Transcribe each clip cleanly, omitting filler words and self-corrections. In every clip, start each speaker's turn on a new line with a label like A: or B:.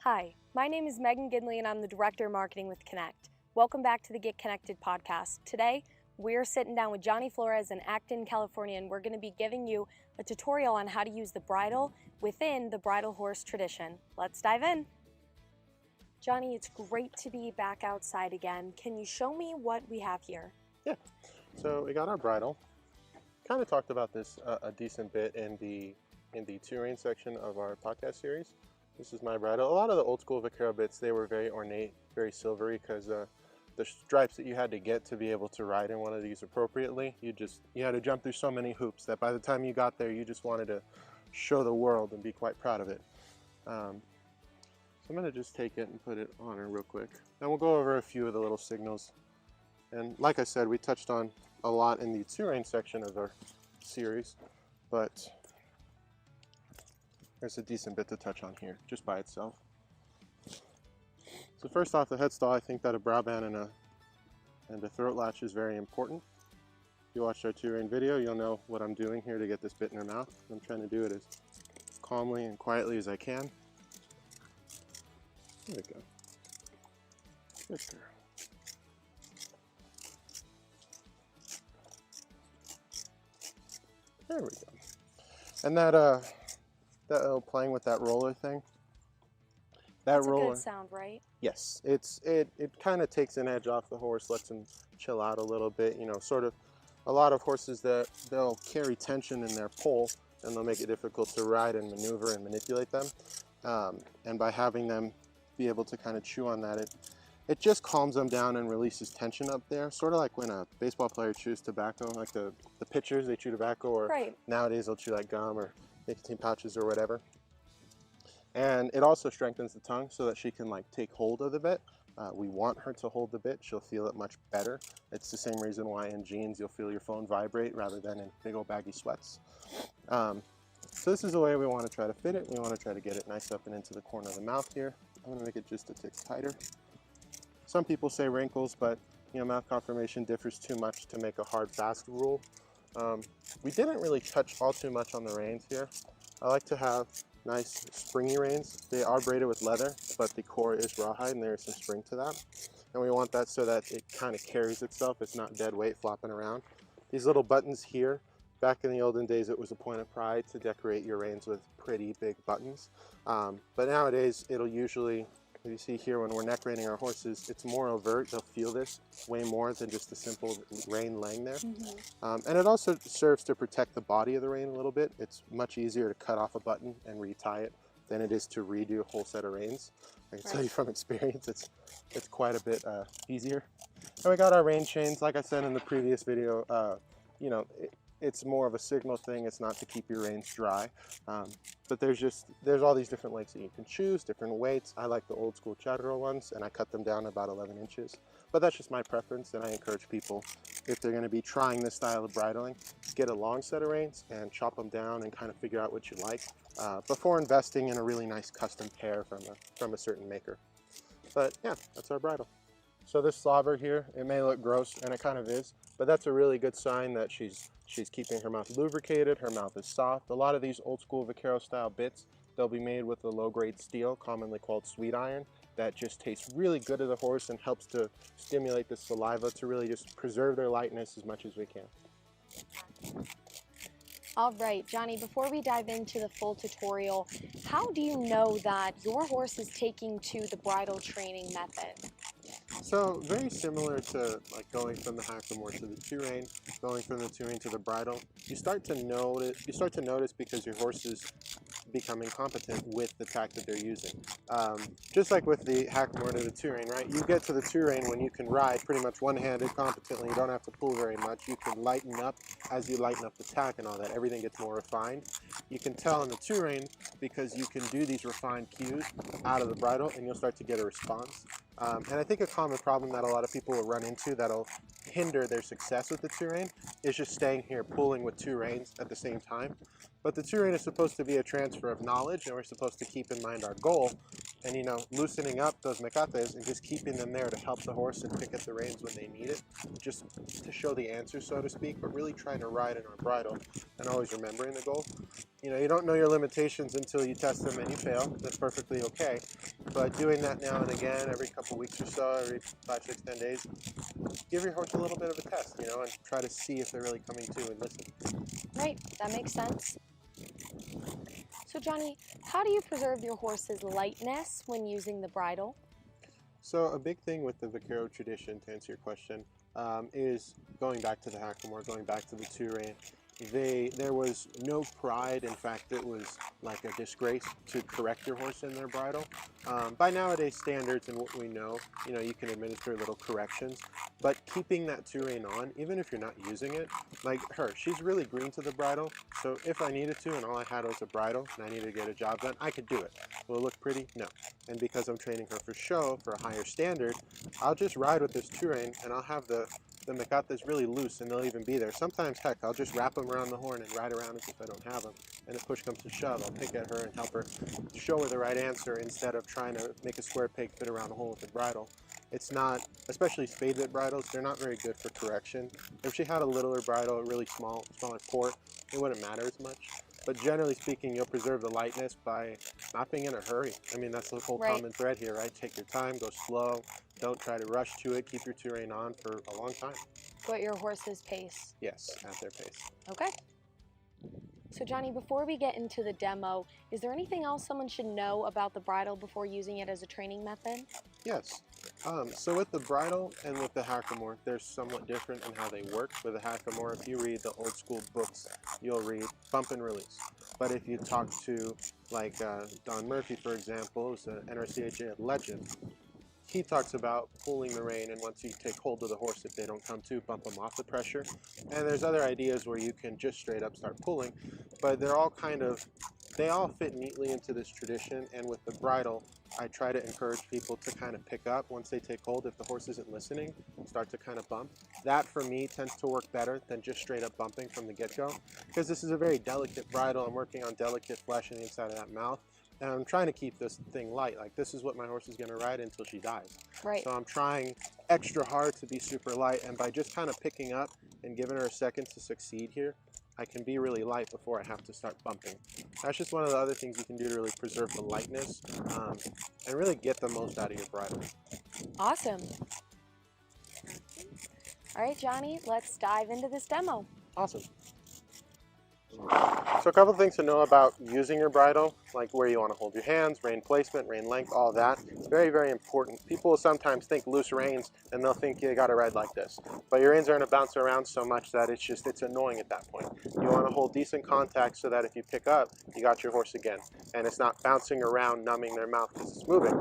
A: Hi, my name is Megan Gidley and I'm the Director of Marketing with Connect. Welcome back to the Get Connected podcast. Today, we're sitting down with Johnny Flores in Acton, California, and we're going to be giving you a tutorial on how to use the bridle within the bridal horse tradition. Let's dive in. Johnny, it's great to be back outside again. Can you show me what we have here?
B: Yeah, so we got our bridle. Kind of talked about this a decent bit in the two-rein section of our podcast series. This is my bridle. A lot of the old school vaquero bits, they were very ornate, very silvery, because the stripes that you had to get to be able to ride in one of these appropriately, you had to jump through so many hoops that by the time you got there, you just wanted to show the world and be quite proud of it. So I'm going to just take it and put it on her real quick. And we'll go over a few of the little signals. And like I said, we touched on a lot in the two-rein section of our series, but there's a decent bit to touch on here, just by itself. So first off, the headstall, I think that a brow band and a throat latch is very important. If you watched our two-rein video, you'll know what I'm doing here to get this bit in her mouth. I'm trying to do it as calmly and quietly as I can. There we go. Good girl. There we go. And that little playing with that roller thing.
A: That's roller, a good sound, right?
B: Yes, it kind of takes an edge off the horse, lets him chill out a little bit. You know, sort of. A lot of horses that they'll carry tension in their poll, and they'll make it difficult to ride and maneuver and manipulate them. And by having them be able to kind of chew on that, it just calms them down and releases tension up there. Sort of like when a baseball player chews tobacco, like the pitchers, they chew tobacco, or
A: right.
B: Nowadays they'll chew like gum or nicotine pouches or whatever. And it also strengthens the tongue so that she can like take hold of the bit. We want her to hold the bit. She'll feel it much better. It's the same reason why in jeans you'll feel your phone vibrate rather than in big old baggy sweats. So this is the way we want to try to fit it. We want to try to get it nice up and into the corner of the mouth here. I'm going to make it just a tick tighter. Some people say wrinkles, but you know, mouth conformation differs too much to make a hard, fast rule. We didn't really touch all too much on the reins here. I like to have nice springy reins. They are braided with leather, but the core is rawhide and there's some spring to that. And we want that so that it kind of carries itself. It's not dead weight flopping around. These little buttons here, back in the olden days, it was a point of pride to decorate your reins with pretty big buttons. But nowadays, it'll usually, you see here when we're neck reining our horses, it's more overt. They'll feel this way more than just a simple rein laying there. Mm-hmm. And it also serves to protect the body of the rein a little bit. It's much easier to cut off a button and retie it than it is to redo a whole set of reins. I can tell you from experience, it's quite a bit easier. And we got our rein chains. Like I said in the previous video, you know, it's more of a signal thing. It's not to keep your reins dry. But there's all these different lengths that you can choose, different weights. I like the old school Chatterer ones, and I cut them down about 11 inches. But that's just my preference, and I encourage people, if they're going to be trying this style of bridling, get a long set of reins and chop them down and kind of figure out what you like before investing in a really nice custom pair from a certain maker. But yeah, that's our bridle. So this slobber here, it may look gross, and it kind of is, but that's a really good sign that she's keeping her mouth lubricated, her mouth is soft. A lot of these old school vaquero style bits, they'll be made with a low grade steel, commonly called sweet iron, that just tastes really good to the horse and helps to stimulate the saliva to really just preserve their lightness as much as we can.
A: All right, Johnny, before we dive into the full tutorial, how do you know that your horse is taking to the bridle training method?
B: So very similar to like going from the hackamore to the two-rein, going from the two-rein to the bridle. You start to notice because your horse is becoming competent with the tack that they're using. Just like with the hackamore to the two-rein, right? You get to the two-rein when you can ride pretty much one-handed competently. You don't have to pull very much. You can lighten up as you lighten up the tack and all that. Everything gets more refined. You can tell in the two-rein because you can do these refined cues out of the bridle and you'll start to get a response. And I think a common problem that a lot of people will run into that'll hinder their success with the two-rein is just staying here pulling with two reins at the same time. But the two-rein is supposed to be a transfer of knowledge, and we're supposed to keep in mind our goal. And loosening up those mecates and just keeping them there to help the horse and pick at the reins when they need it, just to show the answer, so to speak, but really trying to ride in our bridle and always remembering the goal. You don't know your limitations until you test them and you fail. That's perfectly okay. But doing that now and again, every couple weeks or so, every 5, 6, 10 days, give your horse a little bit of a test, and try to see if they're really coming to and listen.
A: Right, that makes sense. So Johnny, how do you preserve your horse's lightness when using the bridle?
B: So a big thing with the vaquero tradition, to answer your question, is going back to the hackamore, going back to the two-rein. There was no pride. In fact, it was like a disgrace to correct your horse in their bridle. By nowadays standards and what we know, you can administer little corrections, but keeping that two-rein on, even if you're not using it, like her, she's really green to the bridle, so if I needed to and all I had was a bridle and I needed to get a job done, I could do it. Will it look pretty? No. And because I'm training her for show, for a higher standard, I'll just ride with this two-rein and I'll have the mecates really loose and they'll even be there. Sometimes, heck, I'll just wrap them around the horn and ride around as if I don't have them. And if push comes to shove, I'll pick at her and help her show her the right answer instead of trying to make a square peg fit around a hole with the bridle. It's not, especially spade bit bridles, they're not very good for correction. If she had a littler bridle, a really smaller port, it wouldn't matter as much. But generally speaking, you'll preserve the lightness by not being in a hurry. I mean, that's the whole common thread here, right? Take your time, go slow, don't try to rush to it, keep your two-rein on for a long time.
A: Go at your horse's pace.
B: Yes, at their pace.
A: Okay. So Johnny, before we get into the demo, is there anything else someone should know about the bridle before using it as a training method?
B: Yes. So with the bridle and with the hackamore, they're somewhat different in how they work. With the hackamore, if you read the old school books, you'll read bump and release. But if you talk to like Don Murphy, for example, who's an NRCHA legend, he talks about pulling the rein, and once you take hold of the horse, if they don't come to, bump them off the pressure. And there's other ideas where you can just straight up start pulling, but they're all they all fit neatly into this tradition. And with the bridle, I try to encourage people to kind of pick up once they take hold. If the horse isn't listening, start to kind of bump. That for me tends to work better than just straight up bumping from the get-go, because this is a very delicate bridle. I'm working on delicate flesh on the inside of that mouth. And I'm trying to keep this thing light. Like, this is what my horse is going to ride until she dies.
A: Right.
B: So I'm trying extra hard to be super light, and by just kind of picking up and giving her a second to succeed here, I can be really light before I have to start bumping. That's just one of the other things you can do to really preserve the lightness and really get the most out of your bridle.
A: Awesome. All right, Johnny, let's dive into this demo.
B: Awesome. So a couple of things to know about using your bridle, like where you want to hold your hands, rein placement, rein length, all that. It's very, very important. People will sometimes think loose reins and they'll think you got to ride like this. But your reins are going to bounce around so much that it's annoying at that point. You want to hold decent contact so that if you pick up, you got your horse again. And it's not bouncing around, numbing their mouth because it's moving.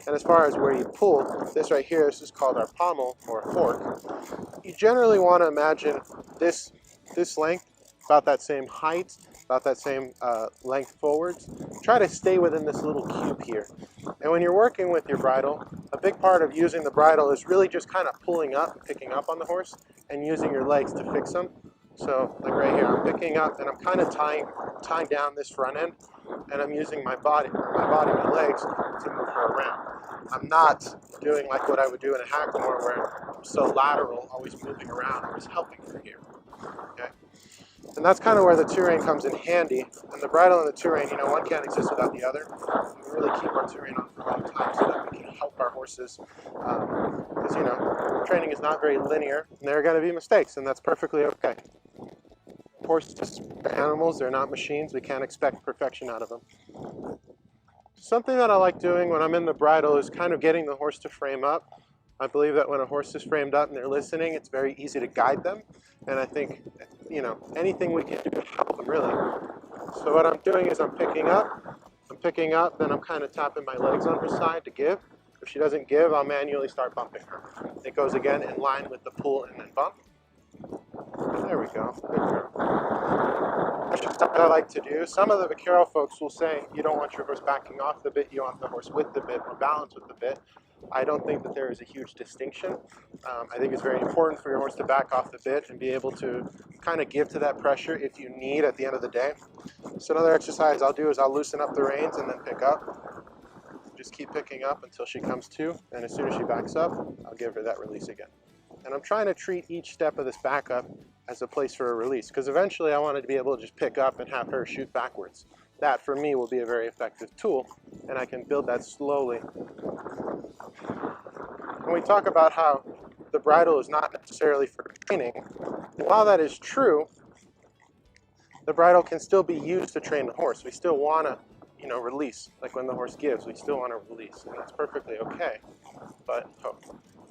B: And as far as where you pull, this right here, this is called our pommel or fork. You generally want to imagine this length, about that same height, about that same length forwards. Try to stay within this little cube here. And when you're working with your bridle, a big part of using the bridle is really just kind of pulling up, picking up on the horse, and using your legs to fix them. So like right here, I'm picking up and I'm kind of tying down this front end, and I'm using my legs to move her around. I'm not doing like what I would do in a hackamore where I'm so lateral, always moving around. I'm just helping her here. Okay. And that's kind of where the two-rein comes in handy. And the bridle and the two-rein, one can't exist without the other. We really keep our two-rein on for a long time so that we can help our horses. Because, training is not very linear, and there are going to be mistakes, and that's perfectly okay. Horses are animals, they're not machines. We can't expect perfection out of them. Something that I like doing when I'm in the bridle is kind of getting the horse to frame up. I believe that when a horse is framed up and they're listening, it's very easy to guide them. And I think, anything we can do to help them, really. So what I'm doing is I'm picking up, then I'm kind of tapping my legs on her side to give. If she doesn't give, I'll manually start bumping her. It goes again in line with the pull and then bump. There we go. Good girl. That's just what I like to do. Some of the vaquero folks will say you don't want your horse backing off the bit, you want the horse with the bit or balance with the bit. I don't think that there is a huge distinction. I think it's very important for your horse to back off the bit and be able to kind of give to that pressure if you need at the end of the day. So another exercise I'll do is I'll loosen up the reins and then pick up. just keep picking up until she comes to, and as soon as she backs up, I'll give her that release again. And I'm trying to treat each step of this backup as a place for a release, because eventually I wanted to be able to just pick up and have her shoot backwards. That for me will be a very effective tool, and I can build that slowly. When we talk about how the bridle is not necessarily for training, while that is true, the bridle can still be used to train the horse. We still want to, release. Like when the horse gives, we still want to release, and that's perfectly okay. But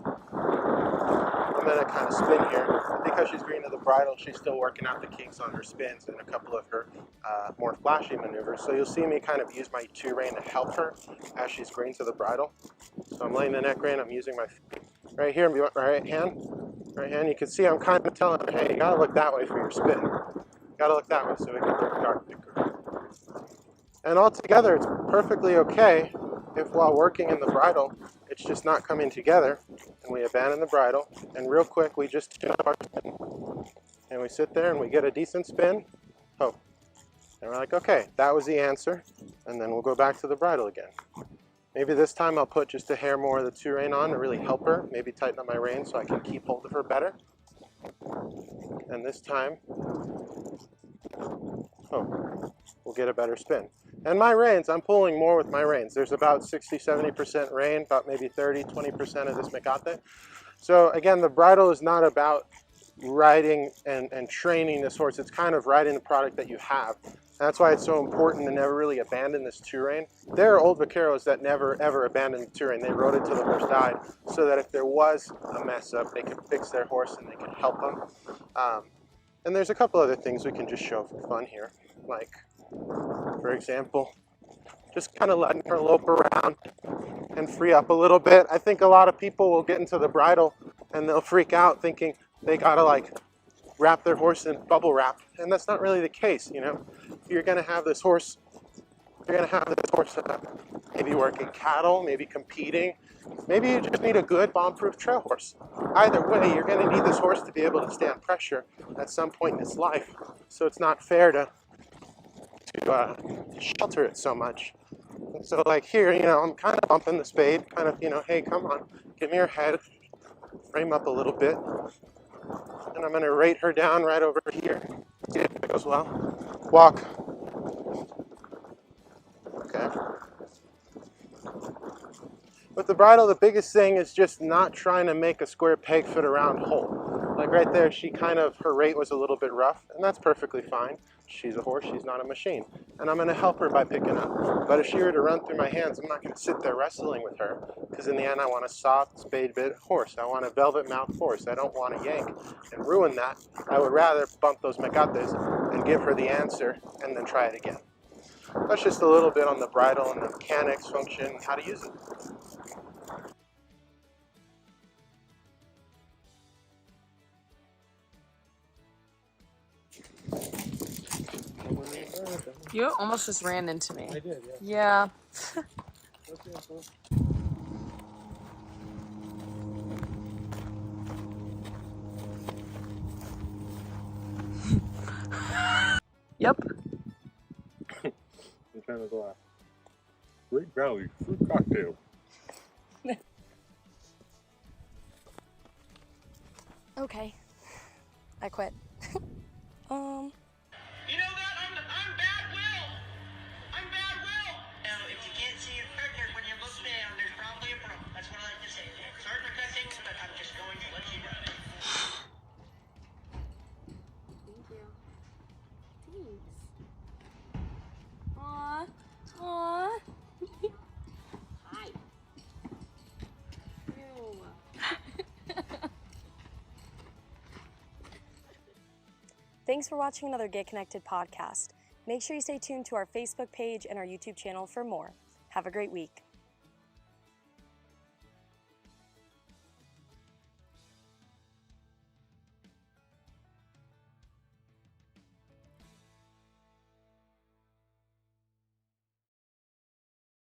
B: I'm going to kind of spin here. Because she's green to the bridle, she's still working out the kinks on her spins and a couple of her more flashy maneuvers. So you'll see me kind of use my 2-rein to help her as she's green to the bridle. So I'm laying the neck rein, I'm using my right here, right hand. You can see I'm kind of telling her, hey, you got to look that way for your spin. You got to look that way so we can get the dark picker. And altogether, it's perfectly okay if while working in the bridle, it's just not coming together, and we abandon the bridle, and real quick, we just tune up our spin. And we sit there and we get a decent spin, and we're like, okay, that was the answer, and then we'll go back to the bridle again. Maybe this time I'll put just a hair more of the 2-rein on to really help her, maybe tighten up my rein so I can keep hold of her better. And this time, we'll get a better spin. And my reins, I'm pulling more with my reins. There's about 60-70% rein, about maybe 30-20% of this mecate. So again, the bridle is not about riding and training this horse. It's kind of riding the product that you have. And that's why it's so important to never really abandon this 2-rein. There are old vaqueros that never ever abandoned the 2-rein. They rode it till the horse died, so that if there was a mess up, they could fix their horse and they could help them. And there's a couple other things we can just show for fun here, like, for example, just kind of letting her lope around and free up a little bit. I think a lot of people will get into the bridle and they'll freak out thinking they gotta like wrap their horse in bubble wrap, and that's not really the case. You're gonna have this horse, maybe working cattle, maybe competing, maybe you just need a good bomb-proof trail horse. Either way, you're gonna need this horse to be able to stand pressure at some point in its life, so it's not fair to shelter it so much. And so like here, I'm kind of bumping the spade, kind of, hey, come on, give me your head, frame up a little bit, and I'm going to rate her down right over here. See if it goes well. Walk. Okay. With the bridle, the biggest thing is just not trying to make a square peg fit a round hole. Like right there, her rate was a little bit rough, and that's perfectly fine. She's a horse, she's not a machine. And I'm going to help her by picking up. But if she were to run through my hands, I'm not going to sit there wrestling with her, because in the end I want a soft spade bit horse. I want a velvet mouth horse. I don't want to yank and ruin that. I would rather bump those mecates and give her the answer and then try it again. That's just a little bit on the bridle and the mechanics, function, how to use it.
C: You almost just ran into me.
B: I did,
C: yeah.
B: Yeah.
C: Yep.
B: What kind of glass? Great Valley fruit cocktail.
A: Okay, I quit.
D: You know that? I'm bad will. I'm bad will. Now, if you can't see your partner when you look down, there's probably a problem. That's what I like to say. Sorry for cussing, but I'm just going to let you know.
A: Thank you. Thanks. Aww. Aww. Hi. Ew. Thanks for watching another Get Connected podcast. Make sure you stay tuned to our Facebook page and our YouTube channel for more. Have a great week.